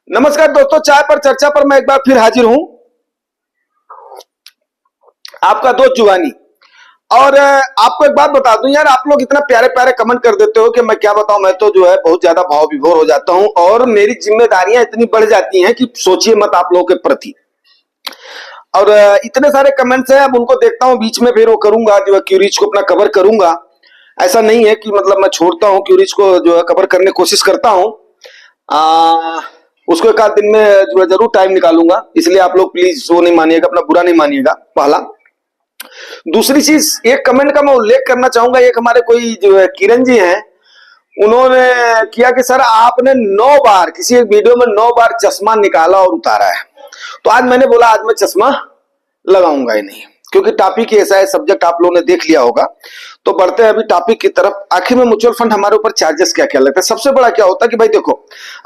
नमस्कार दोस्तों, चाय पर चर्चा पर मैं एक बार फिर हाजिर हूं। आपका दोस्त जुगानी। और आपको एक बात बता दूं यार, आप लोग इतना प्यारे प्यारे कमेंट कर देते हो कि मैं क्या बताऊं। मैं तो जो है बहुत ज्यादा भाव विभोर हो जाता हूं और मेरी जिम्मेदारियां इतनी बढ़ जाती हैं कि सोचिए मत आप लोगों के प्रति। और इतने सारे कमेंट्स हैं, अब उनको देखता हूं, बीच में फिर वो करूंगा जो है क्यूरीज को अपना कवर करूंगा। ऐसा नहीं है कि मतलब मैं छोड़ता हूं, क्यूरीज को जो है कवर करने की कोशिश करता हूं। उसको एक आध दिन में जो है जरूर टाइम निकालूंगा, इसलिए आप लोग प्लीज वो नहीं मानिएगा, अपना बुरा नहीं मानिएगा। पहला। दूसरी चीज, एक कमेंट का मैं उल्लेख करना चाहूंगा। एक हमारे कोई जो है किरण जी हैं, उन्होंने किया कि सर आपने 9 बार किसी एक वीडियो में 9 बार चश्मा निकाला और उतारा है। तो आज मैंने बोला आज मैं चश्मा लगाऊंगा ही नहीं, क्योंकि टॉपिक ही ऐसा है। सब्जेक्ट आप लोगों ने देख लिया होगा। तो बढ़ते हैं अभी टॉपिक की तरफ। आखिर में म्यूचुअल फंड हमारे ऊपर चार्जेस क्या क्या लगता है। सबसे बड़ा क्या होता है कि भाई देखो,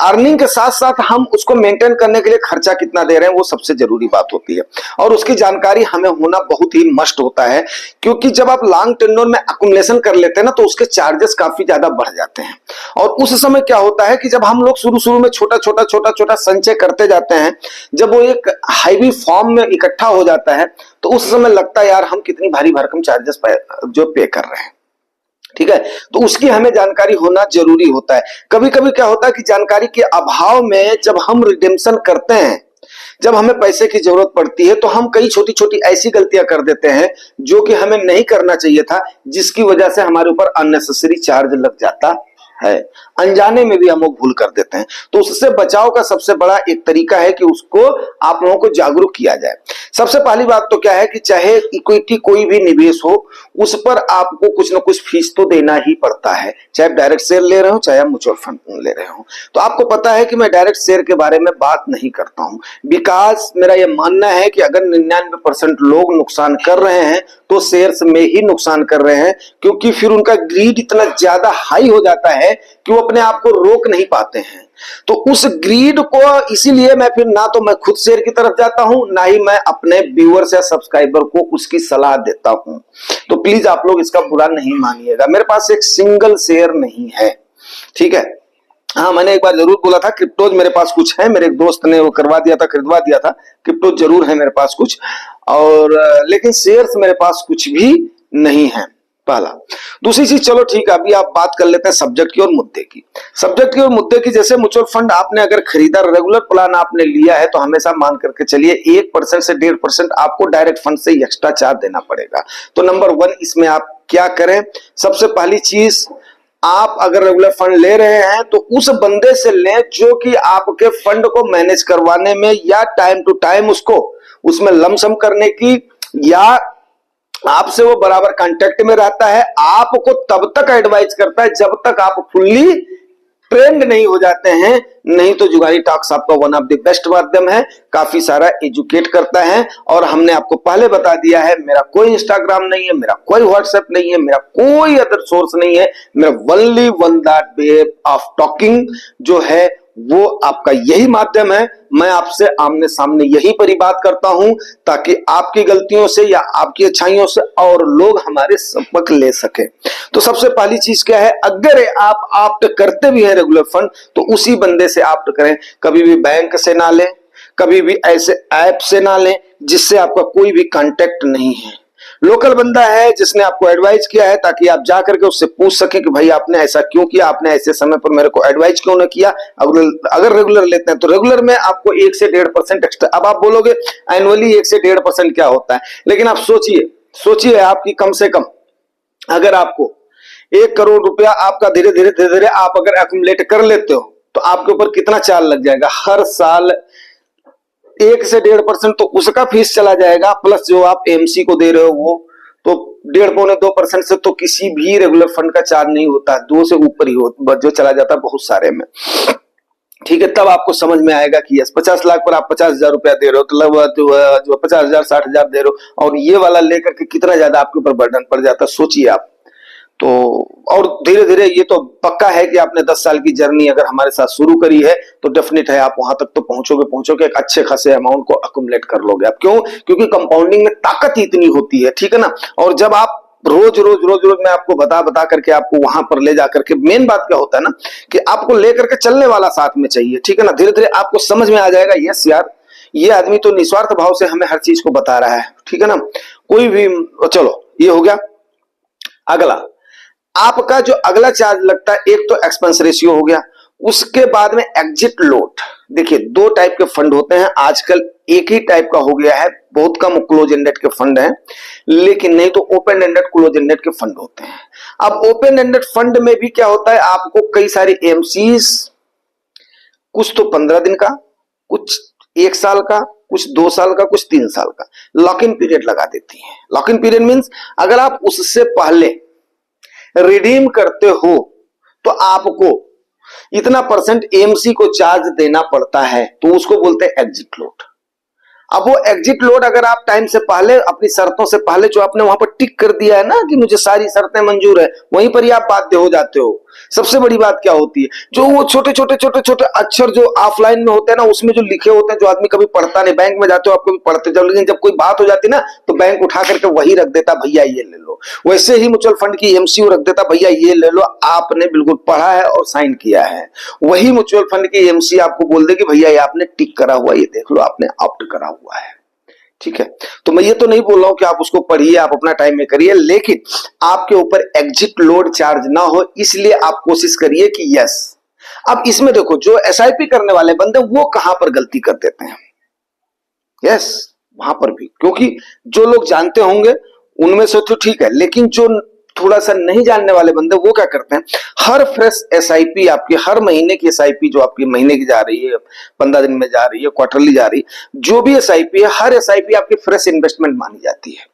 अर्निंग के साथ साथ हम उसको मेंटेन करने के लिए खर्चा कितना दे रहे हैं, वो सबसे जरूरी बात होती है। और उसकी जानकारी हमें होना बहुत ही मस्ट होता है, क्योंकि जब आप लॉन्ग टेन्योर में अकुमुलेशन कर लेते हैं ना, तो उसके चार्जेस काफी ज्यादा बढ़ जाते हैं। और उस समय क्या होता है कि जब हम लोग शुरू शुरू में छोटा छोटा छोटा छोटा संचय करते जाते हैं, जब वो एक हाईवी फॉर्म में इकट्ठा हो जाता है, तो उस समय लगता है यार हम कितनी भारी भरकम चार्जेस जो पे कर रहे हैं। ठीक है, तो उसकी हमें जानकारी होना जरूरी होता है। कभी कभी क्या होता है कि जानकारी के अभाव में जब हम रिडेम्पशन करते हैं, जब हमें पैसे की जरूरत पड़ती है, तो हम कई छोटी छोटी ऐसी गलतियां कर देते हैं जो कि हमें नहीं करना चाहिए था, जिसकी वजह से हमारे ऊपर अननेसेसरी चार्ज लग जाता है। अनजाने में भी हम लोग भूल कर देते हैं। तो उससे बचाव का सबसे बड़ा एक तरीका है कि उसको आप लोगों को जागरूक किया जाए। सबसे पहली बात तो क्या है कि चाहे इक्विटी कोई भी निवेश हो, उस पर आपको कुछ ना कुछ फीस तो देना ही पड़ता है, चाहे डायरेक्ट शेयर ले रहे हो चाहे आप म्यूचुअल फंड ले रहे हो। तो आपको पता है कि मैं डायरेक्ट शेयर के बारे में बात नहीं करता हूं, बिकॉज मेरा यह मानना है कि अगर 99% लोग नुकसान कर रहे हैं तो शेयर्स में ही नुकसान कर रहे हैं, क्योंकि फिर उनका ग्रीड इतना ज्यादा हाई हो जाता है कि वो अपने आप को रोक नहीं पाते हैं। तो उस ग्रीड को इसीलिए मैं फिर ना तो मैं खुद शेयर की तरफ जाता हूं, ना ही मैं अपने व्यूअर्स या सब्सक्राइबर को उसकी सलाह देता हूं। तो प्लीज आप लोग इसका बुरा नहीं मानिएगा। मेरे पास एक सिंगल शेयर नहीं है, ठीक है। हाँ, मैंने एक बार जरूर बोला था क्रिप्टोज मेरे पास कुछ है, मेरे एक दोस्त ने वो करवा दिया था, खरीदवा दिया था। क्रिप्टोज जरूर है मेरे पास कुछ, और लेकिन शेयर्स मेरे पास कुछ भी नहीं है। पहला। दूसरी चीज, चलो ठीक है, अभी आप बात कर लेते हैं सब्जेक्ट की और मुद्दे की। सब्जेक्ट की और मुद्दे की, जैसे म्यूचुअल फंड आपने अगर खरीदा, रेगुलर प्लान आपने लिया है, तो हमेशा मान करके चलिए 1% से 1.5% आपको डायरेक्ट फंड से एक्स्ट्रा चार्ज देना पड़ेगा। तो नंबर 1 इसमें आप क्या करें। सबसे पहली चीज, आप अगर रेगुलर फंड ले रहे हैं तो उस बंदे से लें जो कि आपके फंड को मैनेज करवाने में या टाइम टू टाइम उसको उसमें लमसम करने की, या आपसे वो बराबर कांटेक्ट में रहता है, आपको तब तक एडवाइस करता है जब तक आप फुल्ली ट्रेंड नहीं हो जाते हैं। नहीं तो जुगाड़ी टॉक्स आपका वन ऑफ द बेस्ट माध्यम है, काफी सारा एजुकेट करता है। और हमने आपको पहले बता दिया है, मेरा कोई इंस्टाग्राम नहीं है, मेरा कोई व्हाट्सएप नहीं है, मेरा कोई अदर सोर्स नहीं है। मेरा only one that way of talking जो है वो आपका यही माध्यम है। मैं आपसे आमने सामने यही पर ही बात करता हूं, ताकि आपकी गलतियों से या आपकी अच्छाइयों से और लोग हमारे सबक ले सके। तो सबसे पहली चीज क्या है, अगर आप ऑप्ट करते भी हैं रेगुलर फंड, तो उसी बंदे से ऑप्ट करें। कभी भी बैंक से ना लें, कभी भी ऐसे ऐप से ना लें जिससे आपका कोई भी कांटेक्ट नहीं है। लोकल बंदा है जिसने आपको एडवाइस किया है, ताकि आप जाकर के उससे पूछ सके कि भाई आपने ऐसा क्यों किया, आपने ऐसे समय पर मेरे को एडवाइस क्यों ना किया। अगर रेगुलर लेते हैं तो रेगुलर में आपको 1 से 1.5% एक्स्ट्रा। अब आप बोलोगे एनुअली 1 से 1.5% क्या होता है, लेकिन आप सोचिए आपकी कम से कम अगर आपको 1 करोड़ रुपया आपका धीरे धीरे आप अगर एक्युमुलेट कर लेते हो, तो आपके ऊपर कितना चार्ज लग जाएगा हर साल। 1 से 1.5% तो उसका फीस चला जाएगा, प्लस जो आप एमसी को दे रहे हो वो तो 1.5-2% से तो किसी भी रेगुलर फंड का चार्ज नहीं होता, 2 से ऊपर ही हो जो चला जाता है बहुत सारे में। ठीक है, तब आपको समझ में आएगा कि यस 50 लाख पर आप 50,000 रुपया दे रहे हो, तो लगभग जो 50,000 60,000 दे रहे हो, और ये वाला लेकर के कितना ज्यादा आपके ऊपर बर्डन पड़ जाता है, सोचिए आप। तो और धीरे धीरे ये तो पक्का है कि आपने 10 साल की जर्नी अगर हमारे साथ शुरू करी है, तो डेफिनेट है आप वहां तक तो पहुंचोगे, एक अच्छे खासे अमाउंट को अकुमुलेट कर लोगे आप। क्यों? क्योंकि कंपाउंडिंग में ताकत इतनी होती है, ठीक है ना। और जब आप रोज रोज रोज रोज मैं आपको बता बता करके आपको वहां पर ले जा करके, मेन बात क्या होता है ना कि आपको लेकर के चलने वाला साथ में चाहिए, ठीक है ना। धीरे धीरे आपको समझ में आ जाएगा, यस यार ये आदमी तो निस्वार्थ भाव से हमें हर चीज को बता रहा है, ठीक है ना। कोई भी, चलो ये हो गया। अगला आपका जो अगला चार्ज लगता है, एक तो एक्सपेंस रेशियो हो गया, उसके बाद में एग्जिट लोड। देखिए दो टाइप के फंड होते हैं आजकल, एक ही टाइप का हो गया है, बहुत कम क्लोज एंडेड के फंड हैं, लेकिन नहीं तो ओपन एंडेड क्लोज एंडेड के फंड होते हैं। अब ओपन एंडेड फंड में भी क्या होता है, आपको कई सारे एमसीज, कुछ तो 15 दिन का, कुछ 1 साल का, कुछ 2 साल का, कुछ 3 साल का लॉक इन पीरियड लगा देती है। लॉक इन पीरियड मींस अगर आप उससे पहले रिडीम करते हो तो आपको इतना परसेंट एमसी को चार्ज देना पड़ता है, तो उसको बोलते हैं एग्जिट लोड। अब वो एग्जिट लोड अगर आप टाइम से पहले अपनी शर्तों से पहले जो आपने वहां पर टिक कर दिया है ना कि मुझे सारी शर्तें मंजूर है, वहीं पर ही आप बाध्य हो जाते हो। सबसे बड़ी बात क्या होती है, जो वो छोटे छोटे छोटे छोटे अक्षर जो ऑफलाइन में होते हैं ना, उसमें जो लिखे होते हैं, जो आदमी कभी पढ़ता नहीं, बैंक में जाते हो आप कभी पढ़ते जाओ, लेकिन जब कोई बात हो जाती है ना तो बैंक उठा करके वही रख देता, भैया ये ले लो। वैसे ही म्यूचुअल फंड की एमसीयू रख देता, भैया ये ले लो, आपने बिल्कुल पढ़ा है और साइन किया है। वही म्यूचुअल फंड की एमसी आपको बोल देगी भैया ये आपने टिक करा हुआ, ये देख लो आपने ऑप्ट करा हुआ है, ठीक है। तो मैं ये तो नहीं बोल रहा हूं कि आप उसको पढ़िए, आप अपना टाइम में करिए, लेकिन आपके ऊपर एग्जिट लोड चार्ज ना हो इसलिए आप कोशिश करिए कि यस। अब इसमें देखो जो एसआईपी करने वाले बंदे वो कहां पर गलती कर देते हैं, यस वहां पर भी, क्योंकि जो लोग जानते होंगे उनमें से तो ठीक है, लेकिन जो थोड़ा सा नहीं जानने वाले बंदे वो क्या करते हैं, हर फ्रेश एसआईपी आपकी, हर महीने की एसआईपी जो आपकी महीने की जा रही है, 15 दिन में जा रही है, क्वार्टरली जा रही है, जो भी एसआईपी है, हर एसआईपी आपकी फ्रेश इन्वेस्टमेंट मानी जाती है।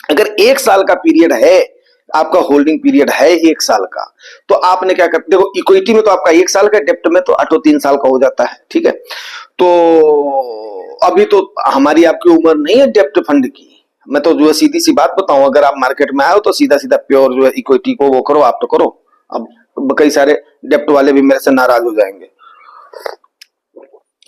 अगर 1 साल का पीरियड है, आपका होल्डिंग पीरियड है 1 साल का, तो आपने क्या करते, देखो इक्विटी में तो आपका 1 साल का, डेप्ट में तो ऑटो 3 साल का हो जाता है, ठीक है। तो अभी तो हमारी आपकी उम्र नहीं है डेप्ट फंड की, मैं तो जो है सीधी सी बात बताऊं, अगर आप मार्केट में आए तो सीधा सीधा प्योर जो है इक्विटी को वो करो, आप तो करो। अब कई सारे डेप्ट वाले भी मेरे से नाराज हो जाएंगे,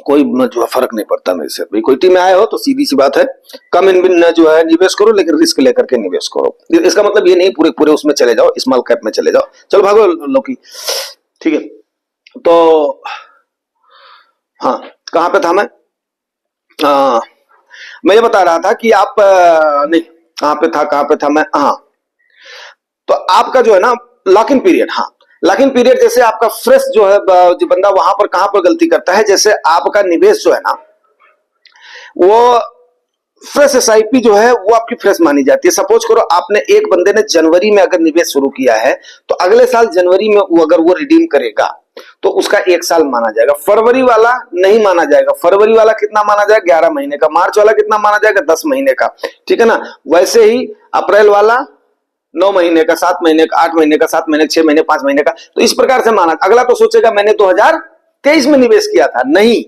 कोई जो है फर्क नहीं पड़ता मेरे से। इक्विटी में आए हो तो सीधी सी बात है, कम इन जो है निवेश करो, लेकिन रिस्क लेकर के निवेश करो। इसका मतलब ये नहीं पूरे पूरे उसमें चले जाओ, स्मॉल कैप में चले जाओ, चलो भागो लोकी, ठीक है। तो हाँ कहां पे था मैं, मैं ये बता रहा था कि आप नहीं कहां पे था मैं, हाँ। तो आपका जो है ना लॉक इन पीरियड, हाँ लॉक इन पीरियड, जैसे आपका फ्रेश जो है, जो बंदा वहां पर कहां पर गलती करता है, जैसे आपका निवेश जो है ना वो फ्रेश एसआईपी जो है वो आपकी फ्रेश मानी जाती है। सपोज करो आपने, एक बंदे ने जनवरी में अगर निवेश शुरू किया है, तो अगले साल जनवरी में वो अगर वो रिडीम करेगा तो उसका 1 साल माना जाएगा। फरवरी वाला नहीं माना जाएगा, फरवरी वाला कितना माना जाएगा, 11 महीने का। मार्च वाला कितना माना जाएगा, 10 महीने का, ठीक है ना। वैसे ही अप्रैल वाला 9 महीने का, 7 महीने का, 8 महीने का, 7 महीने, 6 महीने, 5 महीने का, तो इस प्रकार से माना। अगला तो सोचेगा मैंने 2023 में निवेश किया था, नहीं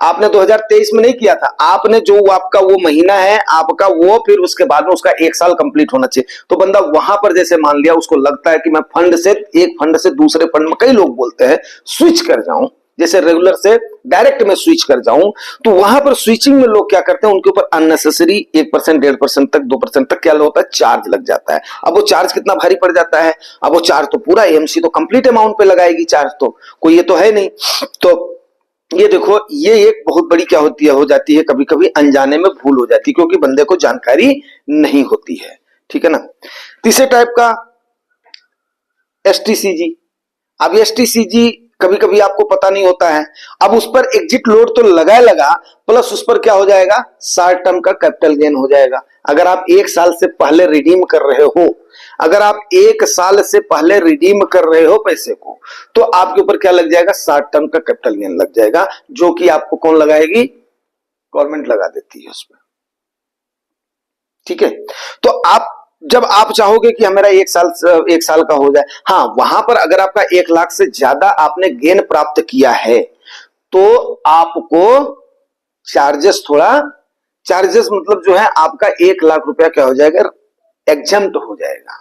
आपने 2023 में नहीं किया था, आपने जो आपका वो महीना है आपका वो, फिर उसके बाद में उसका 1 साल कंप्लीट होना चाहिए। तो बंदा वहां पर जैसे मान लिया, उसको लगता है कि मैं फंड से, एक फंड से दूसरे फंड में, कई लोग बोलते हैं स्विच कर जाऊं, जैसे रेगुलर से डायरेक्ट में स्विच कर जाऊं, तो वहां पर स्विचिंग में लोग क्या करते हैं, उनके ऊपर अननेसेसरी 1%, 1.5% तक, 2% तक क्या होता है, चार्ज लग जाता है। अब वो चार्ज कितना भारी पड़ जाता है, अब वो चार्ज तो पूरा एमसी तो कंप्लीट अमाउंट पे लगाएगी चार्ज, तो कोई ये तो है नहीं। तो ये देखो ये एक बहुत बड़ी क्या होती है, हो जाती है कभी कभी अनजाने में भूल हो जाती है, क्योंकि बंदे को जानकारी नहीं होती है, ठीक है ना। तीसरे टाइप का एसटीसीजी। अब एसटीसीजी कभी कभी आपको पता नहीं होता है, अब उस पर एग्जिट लोड तो लगा प्लस उस पर क्या हो जाएगा, शॉर्ट टर्म का कैपिटल गेन हो जाएगा। अगर आप 1 साल से पहले रिडीम कर रहे हो, अगर आप 1 साल से पहले रिडीम कर रहे हो पैसे को, तो आपके ऊपर क्या लग जाएगा, शॉर्ट टर्म का कैपिटल गेन लग जाएगा, जो कि आपको कौन लगाएगी, गवर्नमेंट लगा देती है उसमें, ठीक है। तो आप जब आप चाहोगे कि मेरा 1 साल का हो जाए, हाँ वहां पर अगर आपका 1 लाख से ज्यादा आपने गेन प्राप्त किया है तो आपको चार्जेस मतलब जो है आपका 1 लाख रुपया क्या हो जाएगा, एग्जम्प्ट हो जाएगा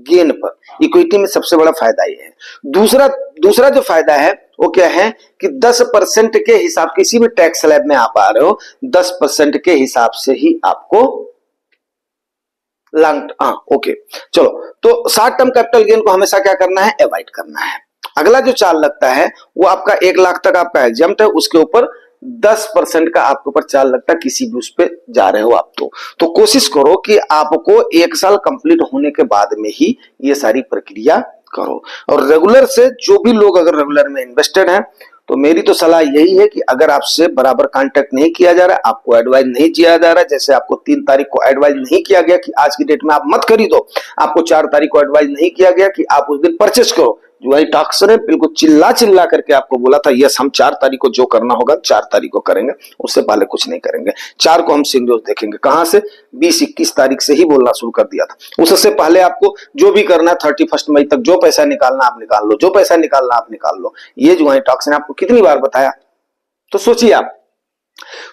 गेन पर। इक्विटी में सबसे बड़ा फायदा ये है। दूसरा जो फायदा है वो क्या है कि 10% के हिसाब, किसी भी टैक्स स्लैब में आप आ रहे हो, 10% के हिसाब से ही आपको लॉन्ग, हाँ ओके, चलो। तो शॉर्ट टर्म कैपिटल गेन को हमेशा क्या करना है, अवॉइड करना है। अगला जो चार्ज लगता है वो आपका 1 लाख तक आपका एग्जम्प्ट है, उसके ऊपर 10% का आपके ऊपर चार्ज लगता है, किसी भी उस पे जा रहे हो आप तो कोशिश करो कि आपको 1 साल कंप्लीट होने के बाद में ही ये सारी प्रक्रिया करो। और रेगुलर से जो भी लोग अगर रेगुलर में इन्वेस्टेड हैं, तो मेरी तो सलाह यही है कि अगर आपसे बराबर कांटेक्ट नहीं किया जा रहा है, आपको एडवाइस नहीं किया जा रहा है, जैसे आपको 3 तारीख को एडवाइस नहीं किया गया कि आज की डेट में आप मत खरीदो, आपको 4 तारीख को एडवाइस नहीं किया गया कि आप उस दिन परचेस करो, जो वही टॉक्स ने बिल्कुल चिल्ला चिल्ला करके आपको बोला था यस हम 4 तारीख को जो करना होगा 4 तारीख को करेंगे, उससे पहले कुछ नहीं करेंगे। 4 को हम सिग्नल देखेंगे, कहां से 20-21 तारीख से ही बोलना शुरू कर दिया था। उससे पहले आपको जो भी करना है 31 मई तक जो पैसा निकालना आप निकाल लो, जो पैसा निकालना आप निकाल लो। ये जो है टॉक्स ने आपको कितनी बार बताया, तो सोचिए आप।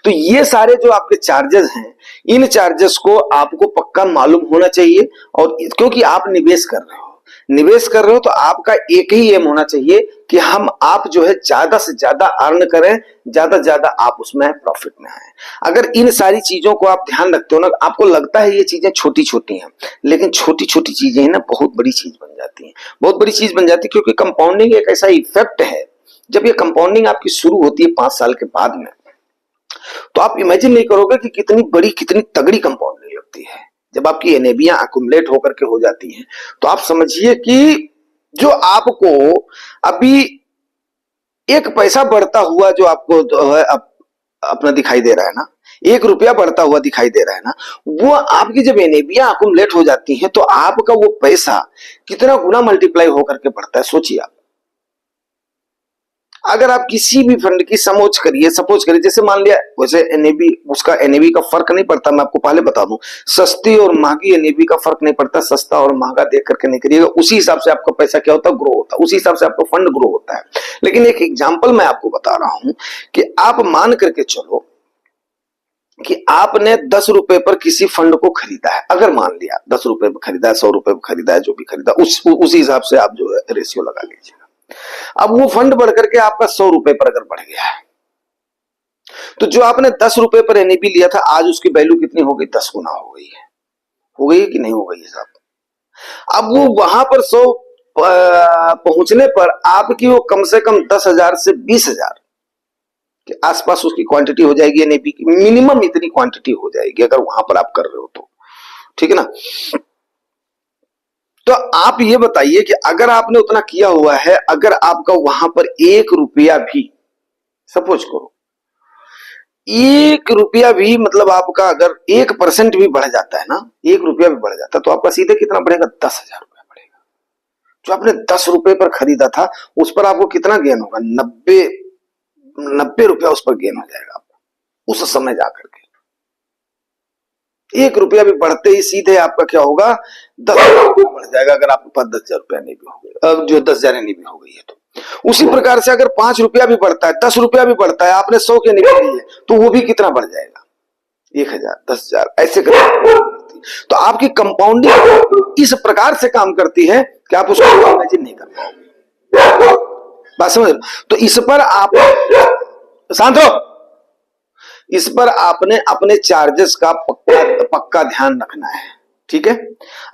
तो ये सारे जो आपके चार्जेस हैं, इन चार्जेस को आपको पक्का मालूम होना चाहिए। और क्योंकि आप निवेश कर रहे हो तो आपका एक ही एम होना चाहिए कि आप जो है ज्यादा से ज्यादा अर्न करें, ज्यादा से ज्यादा आप उसमें प्रॉफिट में आए। अगर इन सारी चीजों को आप ध्यान रखते हो ना, आपको लगता है ये चीजें छोटी छोटी हैं, लेकिन छोटी छोटी चीजें ना बहुत बड़ी चीज बन जाती हैं, बहुत बड़ी चीज बन जाती है। क्योंकि कंपाउंडिंग एक ऐसा इफेक्ट है, जब ये कंपाउंडिंग आपकी शुरू होती है 5 साल के बाद में, तो आप इमेजिन नहीं करोगे कि कितनी बड़ी कितनी तगड़ी कंपाउंडिंग लगती है। जब आपकी एनएबियां अकुमुलेट होकर के हो जाती हैं, तो आप समझिए कि जो आपको अभी 1 पैसा बढ़ता हुआ जो आपको जो है अपना दिखाई दे रहा है ना, 1 रुपया बढ़ता हुआ दिखाई दे रहा है ना, वो आपकी जब एनएबियां अकुमुलेट हो जाती हैं तो आपका वो पैसा कितना गुना मल्टीप्लाई होकर के बढ़ता है, सोचिए आप। अगर आप किसी भी फंड की सपोज करिए जैसे मान लिया, वैसे एनएबी उसका एनएबी का फर्क नहीं पड़ता, मैं आपको पहले बता दूं, सस्ती और महंगी एनएबी का फर्क नहीं पड़ता, सस्ता और महंगा देख करके नहीं करिएगा, उसी हिसाब से आपका पैसा क्या होता है, ग्रो होता है, उसी हिसाब से आपका फंड ग्रो होता है। लेकिन एक एग्जाम्पल मैं आपको बता रहा हूं कि आप मान करके चलो कि आपने 10 रुपए पर किसी फंड को खरीदा है, अगर मान लिया 10 रुपए पर खरीदा है, 100 रुपए पर खरीदा है, जो भी खरीदा उसी हिसाब से आप जो है रेशियो लगा लीजिएगा। अब वो फंड बढ़ करके आपका 100 रुपए पर अगर बढ़ गया है, तो जो आपने 10 रुपए पर एनएबी लिया था, आज उसकी वैल्यू कितनी हो गई, 10 गुना हो गई है। हो गई कि नहीं हो गई साहब? अब वो वहां पर 100 पहुंचने पर आपकी वो कम से कम 10,000 से 20,000 के आसपास उसकी क्वांटिटी हो जाएगी एनएबी की, मिनिमम इतनी क्वांटिटी हो जाएगी अगर वहां पर आप कर रहे हो तो, ठीक है ना। तो आप ये बताइए कि अगर आपने उतना किया हुआ है, अगर आपका वहां पर 1 रुपया भी, सपोज करो 1 रुपया भी, मतलब आपका अगर 1% भी बढ़ जाता है ना, 1 रुपया भी बढ़ जाता है, तो आपका सीधे कितना बढ़ेगा, 10,000 रुपया बढ़ेगा। जो आपने 10 रुपए पर खरीदा था उस पर आपको कितना गेन होगा, 90 रुपया उस पर गेन हो जाएगा आपको उस समय जाकर के। 1 रुपया भी बढ़ते ही सीधे आपका क्या होगा, 10,000 रुपया बढ़ जाएगा, अगर आपके पास 10,000 रुपया नहीं भी हो गई, अब जो 10,000 नहीं भी हो गई है। तो उसी प्रकार से अगर 5 रुपया भी बढ़ता है, 10 रुपया भी बढ़ता है, आपने 100 के निकाली है, तो वो भी कितना बढ़ जाएगा, 1,000, 10,000, ऐसे करके। तो आपकी कंपाउंडिंग इस प्रकार से काम करती है कि आप उसको इमेजिन नहीं कर पाओगे, बात समझ। तो इस पर आप शांत हो, इस पर आपने अपने चार्जेस का पक्का ध्यान रखना है, ठीक है।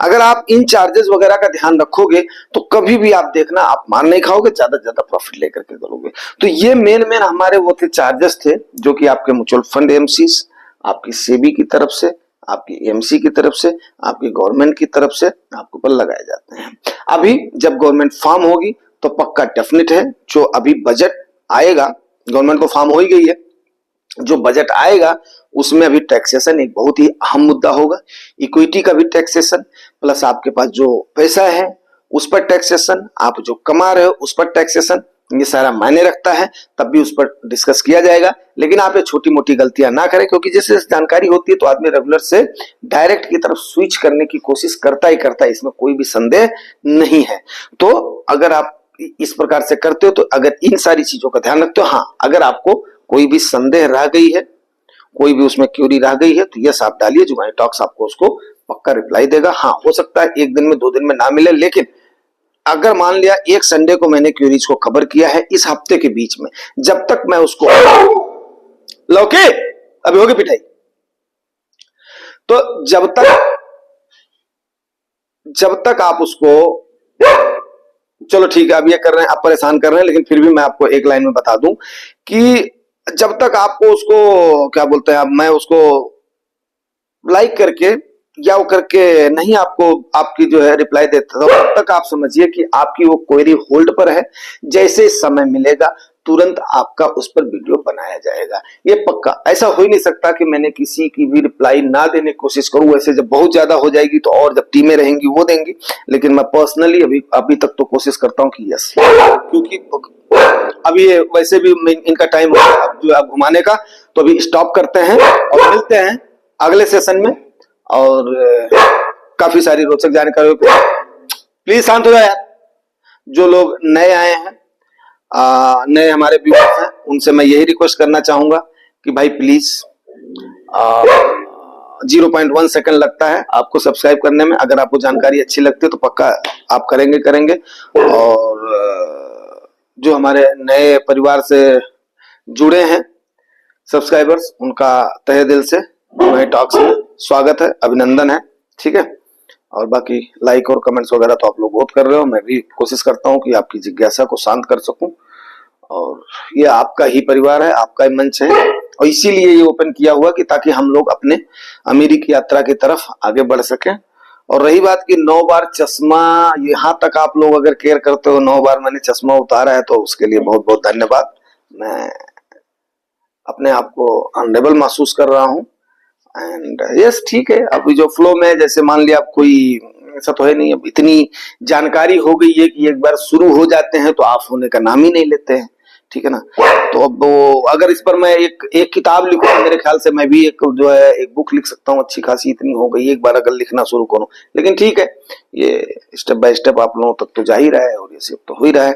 अगर आप इन चार्जेस वगैरह का ध्यान रखोगे तो कभी भी आप देखना आप मार नहीं खाओगे, ज्यादा से ज्यादा प्रॉफिट लेकर के करोगे। तो ये मेन हमारे वो थे चार्जेस थे, जो कि आपके म्यूचुअल फंड एमसीज, आपकी सेबी की तरफ से, आपकी एमसी की तरफ से, आपकी गवर्नमेंट की तरफ से आपके ऊपर लगाए जाते हैं। अभी जब गवर्नमेंट फॉर्म होगी तो पक्का डेफिनेट है, जो अभी बजट आएगा, गवर्नमेंट तो फॉर्म हो ही गई है, जो बजट आएगा उसमें अभी टैक्सेशन एक बहुत ही अहम मुद्दा होगा। इक्विटी का भी टैक्सेशन, प्लस आपके पास जो पैसा है उस पर टैक्सेशन, आप जो कमा रहे हो उस पर टैक्सेशन, ये सारा मायने रखता है, तब भी उस पर डिस्कस किया जाएगा। लेकिन आप ये छोटी मोटी गलतियां ना करें, क्योंकि जैसे जानकारी होती है तो आदमी रेगुलर से डायरेक्ट की तरफ स्विच करने की कोशिश करता ही करता है, इसमें कोई भी संदेह नहीं है। तो अगर आप इस प्रकार से करते हो, तो अगर इन सारी चीजों का ध्यान रखते हो, हाँ अगर आपको कोई भी संदेह रह गई है, कोई भी उसमें क्यूरी रह गई है, तो यस आप डालिए, जुगानी टॉक्स आपको उसको पक्का रिप्लाई देगा। हाँ हो सकता है 1 दिन में 2 दिन में ना मिले, लेकिन अगर मान लिया एक संडे को मैंने क्यूरीज को खबर किया है, इस हफ्ते के बीच में जब तक मैं उसको लौके अभी होगी पिटाई, तो जब तक जब तक आप उसको, चलो ठीक है, अब ये कर रहे हैं, आप परेशान कर रहे हैं, लेकिन फिर भी मैं आपको एक लाइन में बता दूं कि जब तक आपको उसको क्या बोलते हैं, अब मैं उसको लाइक करके या वो करके नहीं आपको आपकी जो है रिप्लाई देता, तो तब तक आप समझिए कि आपकी वो क्वेरी होल्ड पर है। जैसे समय मिलेगा तुरंत आपका उस पर वीडियो बनाया जाएगा, ये पक्का। ऐसा हो ही नहीं सकता कि मैंने किसी की भी रिप्लाई ना देने की कोशिश करूं। वैसे जब बहुत ज्यादा हो जाएगी तो और जब टीमें रहेंगी वो देंगी, लेकिन मैं पर्सनली अभी तक तो कोशिश करता हूं कि यस, क्योंकि अभी वैसे भी इनका टाइम हो गया अब जो घुमाने का, तो अभी स्टॉप करते हैं और मिलते हैं अगले सेशन में। और काफी सारी रोचक जानकारी। प्लीज शांत हो जाए यार। जो लोग नए आए हैं, नए हमारे व्यूअर्स हैं, उनसे मैं यही रिक्वेस्ट करना चाहूंगा कि भाई प्लीज 0.1 सेकंड लगता है आपको सब्सक्राइब करने में। अगर आपको जानकारी अच्छी लगती है तो पक्का आप करेंगे। और जो हमारे नए परिवार से जुड़े हैं सब्सक्राइबर्स, उनका तहे दिल से माय टॉक्स में स्वागत है, अभिनंदन है, ठीक है। और बाकी लाइक और कमेंट्स वगैरह तो आप लोग बहुत कर रहे हो, मैं भी कोशिश करता हूं कि आपकी जिज्ञासा को शांत कर सकूं। और ये आपका ही परिवार है, आपका ही मंच है, और इसीलिए ये ओपन किया हुआ कि ताकि हम लोग अपने अमीरी की यात्रा की तरफ आगे बढ़ सकें। और रही बात कि 9 बार चश्मा, यहाँ तक आप लोग अगर केयर करते हो, 9 बार मैंने चश्मा उतारा है, तो उसके लिए बहुत बहुत धन्यवाद। मैं अपने आप को अनरेबल महसूस कर रहा हूँ। एंड यस ठीक है, अभी जो फ्लो में, जैसे मान लिया आप कोई ऐसा तो है नहीं, अब इतनी जानकारी हो गई है कि एक बार शुरू हो जाते हैं तो ऑफ होने का नाम ही नहीं लेते हैं, ठीक है ना। तो अब वो अगर इस पर मैं एक किताब लिखूं तो मेरे ख्याल से मैं भी एक जो है एक बुक लिख सकता हूँ अच्छी खासी, इतनी हो गई एक बार अगर लिखना शुरू करूं। लेकिन ठीक है, ये स्टेप बाय स्टेप आप लोगों तक तो जा ही रहा है और ये सब तो हो ही रहा है।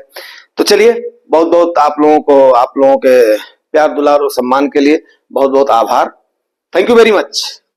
तो चलिए, बहुत बहुत आप लोगों के प्यार दुलार और सम्मान के लिए बहुत बहुत आभार। Thank you very much.